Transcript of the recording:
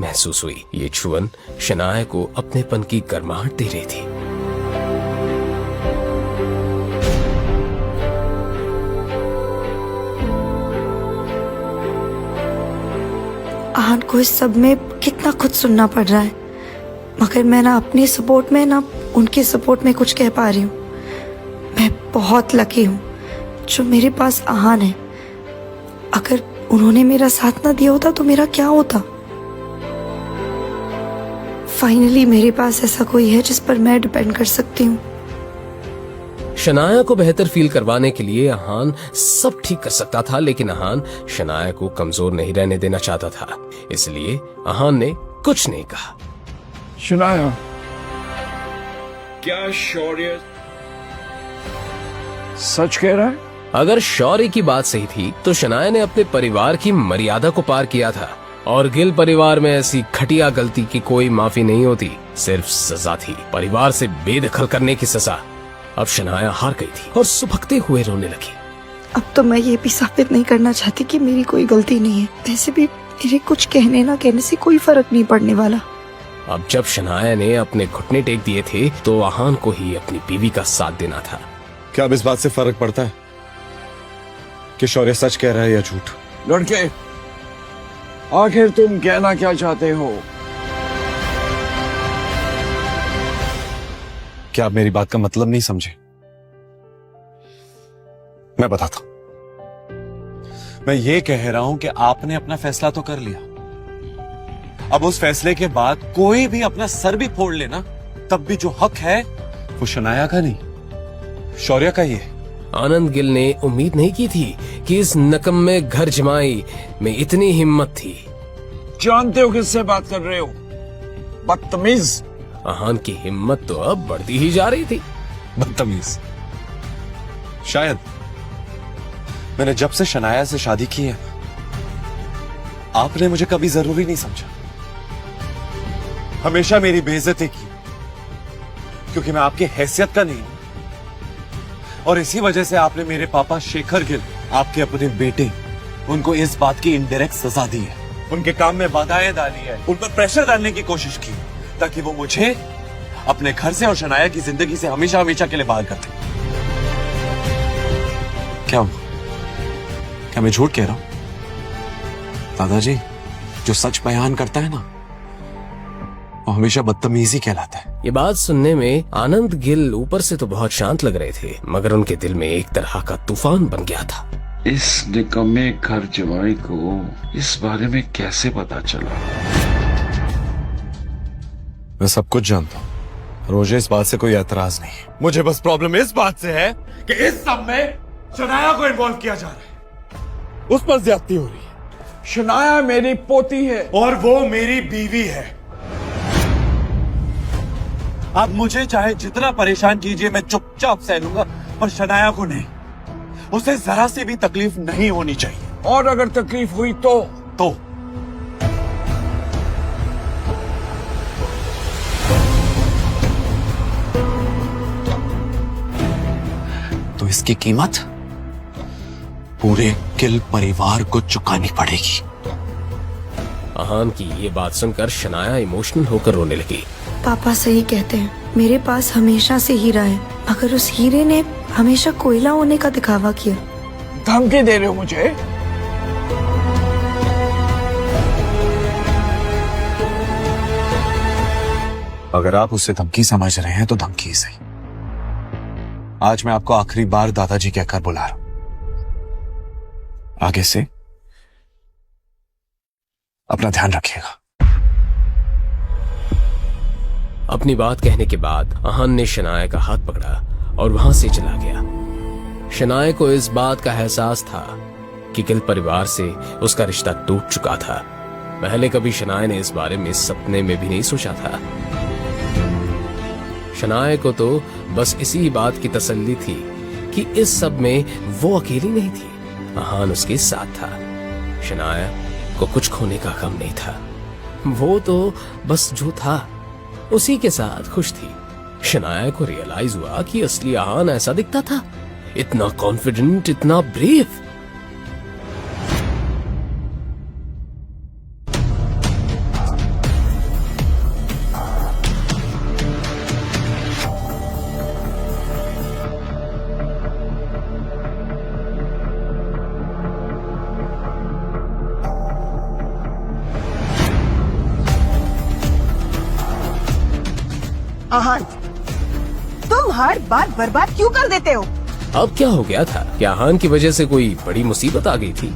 महसूस हुई। ये छुअन शनाया को अपनेपन की गर्माहट दे रही थी। आहान को इस सब में कितना खुद सुनना पड़ रहा है, मगर मैं ना अपनी सपोर्ट में ना उनके सपोर्ट में कुछ कह पा रही हूँ। मैं बहुत लकी हूँ जो मेरे पास आहान है। अगर उन्होंने मेरा साथ ना दिया होता तो मेरा क्या होता। फाइनली मेरे पास ऐसा कोई है जिस पर मैं डिपेंड कर सकती हूँ। शनाया को बेहतर फील करवाने के लिए आहान सब ठीक कर सकता था, लेकिन आहान शनाया को कमजोर नहीं रहने देना चाहता था। इसलिए आहान ने कुछ नहीं कहा। शनाया, क्या शौर्य सच कह रहा है? अगर शौर्य की बात सही थी तो शनाया ने अपने परिवार की मर्यादा को पार किया था, और गिल परिवार में ऐसी घटिया गलती की कोई माफी नहीं होती, सिर्फ सजा थी, परिवार से बेदखल करने की सजा। अब शनाया हार गई थी और सुबकते हुए रोने लगी। अब तो मैं ये भी साबित नहीं करना चाहती कि मेरी कोई गलती नहीं है। वैसे भी मेरे कुछ कहने ना कहने से कोई फर्क नहीं पड़ने वाला। अब जब शनाया ने अपने घुटने टेक दिए थे तो आहान को ही अपनी बीवी का साथ देना था। क्या अब इस बात से फर्क पड़ता है कि शौर्य सच कह रहा है या झूठ? लड़के, आखिर तुम कहना क्या चाहते हो? क्या आप मेरी बात का मतलब नहीं समझे? मैं बताता हूं। मैं ये कह रहा हूं कि आपने अपना फैसला तो कर लिया। अब उस फैसले के बाद कोई भी अपना सर भी फोड़ लेना, तब भी जो हक है वो शनाया का नहीं, शौर्य का ही है। आनंद गिल ने उम्मीद नहीं की थी कि इस नकम्मे घर जमाई में इतनी हिम्मत थी। जानते हो किससे बात कर रहे हो? बदतमीज। आहान की हिम्मत तो अब बढ़ती ही जा रही थी। बदतमीज? शायद मैंने जब से शनाया से शादी की है, आपने मुझे कभी जरूरी नहीं समझा। हमेशा मेरी बेइज्जती की, क्योंकि मैं आपकी हैसियत का नहीं हूं। और इसी वजह से आपने मेरे पापा शेखर गिल, आपके अपने बेटे, उनको इस बात की इनडायरेक्ट सजा दी है, उनके काम में बाधाएं डाली है, उन पर प्रेशर डालने की कोशिश की, ताकि वो मुझे अपने घर से और शनाया की जिंदगी से हमेशा हमेशा के लिए बाहर कर दे। क्या हुआ? क्या मैं झूठ कह रहा हूं? दादाजी, जो सच बयान करता है ना, वो हमेशा बदतमीजी कहलाता है। ये बात सुनने में आनंद गिल ऊपर से तो बहुत शांत लग रहे थे, मगर उनके दिल में एक तरह का तूफान बन गया था। इस निकम्मे घर जमाई को इस बारे में कैसे पता चला? मैं सब कुछ जानता हूं। रोजे इस बात से कोई एतराज नहीं है। मुझे बस प्रॉब्लम इस बात से है कि इस सब में शनाया को इन्वॉल्व किया जा रहा है, उस पर ज्यादती हो रही है। शनाया मेरी पोती है और वो मेरी बीवी है। आप मुझे चाहे जितना परेशान कीजिए, मैं चुपचाप सह लूंगा, पर शनाया को नहीं। उसे जरा सी भी तकलीफ नहीं होनी चाहिए। और अगर तकलीफ हुई तो इसकी कीमत पूरे गिल परिवार को चुकानी पड़ेगी। आहान की ये बात सुनकर शनाया इमोशनल होकर रोने लगी। पापा सही कहते हैं, मेरे पास हमेशा से हीरा है, मगर उस हीरे ने हमेशा कोयला होने का दिखावा किया। धमकी दे रहे हो मुझे? अगर आप उसे धमकी समझ रहे हैं तो धमकी सही। आज मैं आपको आखिरी बार दादाजी कहकर बुला रहा हूं। आगे से अपना ध्यान रखिएगा। अपनी बात कहने के बाद आहान ने शनाया का हाथ पकड़ा और वहां से चला गया। शनाया को इस बात का एहसास था कि गिल परिवार से उसका रिश्ता टूट चुका था। पहले कभी शनाया ने इस बारे में सपने में भी नहीं सोचा था। शनाया को तो बस इसी बात की तसल्ली थी कि इस सब में वो अकेली नहीं थी, आहान उसके साथ था। शनाया को कुछ खोने का गम नहीं था। वो तो बस जो था उसी के साथ खुश थी। शनाया को रियलाइज हुआ कि असली आहान ऐसा दिखता था, इतना कॉन्फिडेंट, इतना ब्रेव। आहान, तुम हर बार बर्बाद क्यों कर देते हो? अब क्या हो गया था? क्या आहान की वजह से कोई बड़ी मुसीबत आ गई थी?